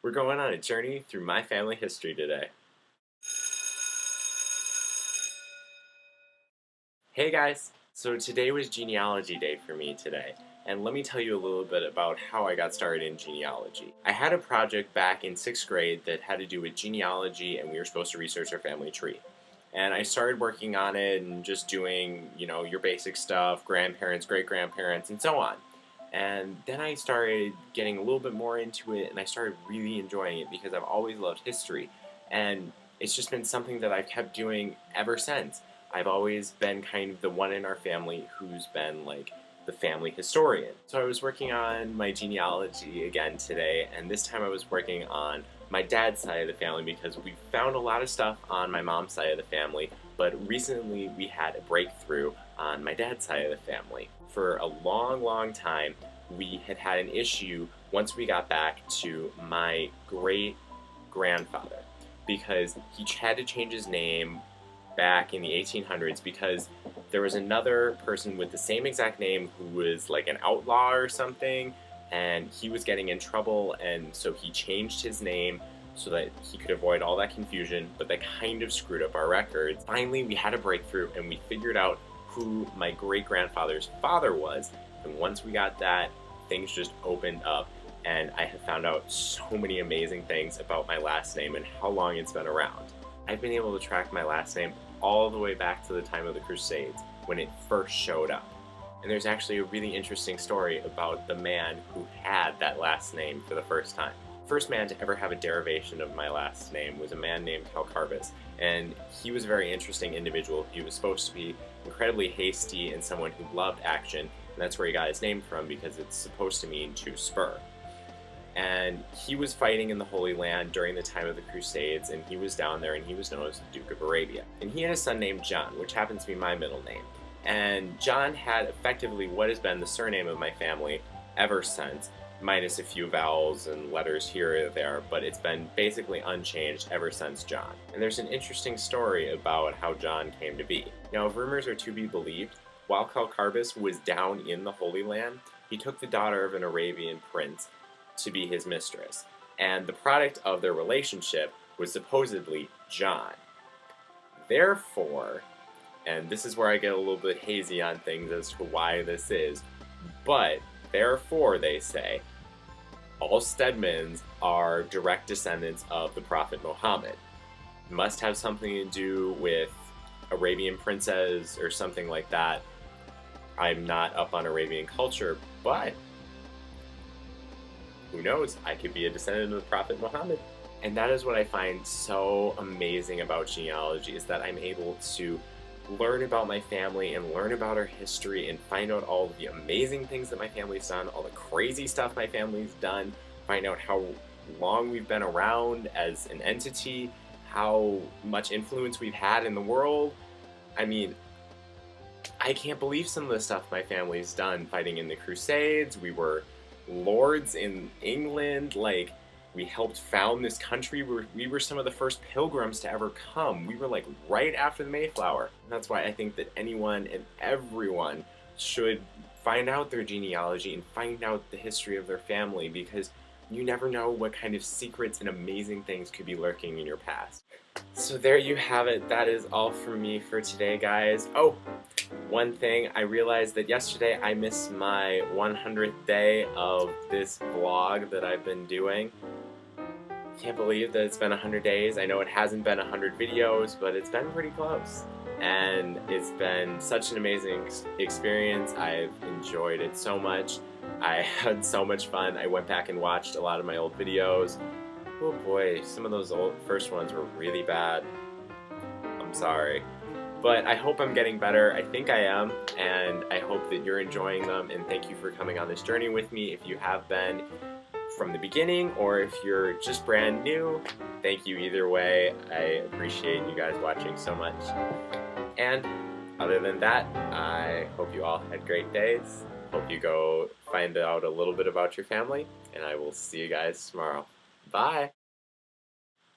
We're going on a journey through my family history today. Hey guys! So today was genealogy day for me today, and let me tell you a little bit about how I got started in genealogy. I had a project back in 6th grade that had to do with genealogy, and we were supposed to research our family tree. And I started working on it and just doing, your basic stuff, grandparents, great-grandparents, and so on. And then I started getting a little bit more into it, and I started really enjoying it because I've always loved history. And it's just been something that I've kept doing ever since. I've always been kind of the one in our family who's been like the family historian. So I was working on my genealogy again today, and this time I was working on my dad's side of the family because we found a lot of stuff on my mom's side of the family, but recently we had a breakthrough on my dad's side of the family. For a long time, we had had an issue once we got back to my great-grandfather because he had to change his name back in the 1800s because there was another person with the same exact name who was like an outlaw or something, and he was getting in trouble, and so he changed his name so that he could avoid all that confusion, but that kind of screwed up our records. Finally, we had a breakthrough, and we figured out who my great-grandfather's father was, and once we got that, things just opened up, and I have found out so many amazing things about my last name and how long it's been around. I've been able to track my last name all the way back to the time of the Crusades, when it first showed up. And there's actually a really interesting story about the man who had that last name for the first time. The first man to ever have a derivation of my last name was a man named Calcarbus, and he was a very interesting individual. He was supposed to be incredibly hasty and someone who loved action, and that's where he got his name from because it's supposed to mean to spur. And he was fighting in the Holy Land during the time of the Crusades, and he was down there, and he was known as the Duke of Arabia. And he had a son named John, which happens to be my middle name. And John had effectively what has been the surname of my family ever since, minus a few vowels and letters here or there, but it's been basically unchanged ever since John. And there's an interesting story about how John came to be. Now, if rumors are to be believed, while Calcarbus was down in the Holy Land, he took the daughter of an Arabian prince to be his mistress, and the product of their relationship was supposedly John. Therefore, and this is where I get a little bit hazy on things as to why this is, but therefore, they say, all Stedmans are direct descendants of the Prophet Muhammad. It must have something to do with Arabian princes or something like that. I'm not up on Arabian culture, but who knows, I could be a descendant of the Prophet Muhammad. And that is what I find so amazing about genealogy, is that I'm able to learn about my family and learn about our history and find out all the amazing things that my family's done, all the crazy stuff my family's done, find out how long we've been around as an entity, how much influence we've had in the world. I mean, I can't believe some of the stuff my family's done, fighting in the Crusades. We were lords in England, like, we helped found this country. We were some of the first pilgrims to ever come. We were like right after the Mayflower. And that's why I think that anyone and everyone should find out their genealogy and find out the history of their family, because you never know what kind of secrets and amazing things could be lurking in your past. So there you have it. That is all from me for today, guys. Oh, one thing, I realized that yesterday I missed my 100th day of this vlog that I've been doing. Can't believe that it's been 100 days. I know it hasn't been 100 videos, but it's been pretty close. And it's been such an amazing experience. I've enjoyed it so much. I had so much fun. I went back and watched a lot of my old videos. Oh boy, some of those first ones were really bad. I'm sorry. But I hope I'm getting better. I think I am, and I hope that you're enjoying them, and thank you for coming on this journey with me if you have been from the beginning, or if you're just brand new. Thank you either way. I appreciate you guys watching so much. And other than that, I hope you all had great days. Hope you go find out a little bit about your family, and I will see you guys tomorrow. Bye!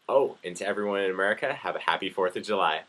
Oh, and to everyone in America, have a happy 4th of July.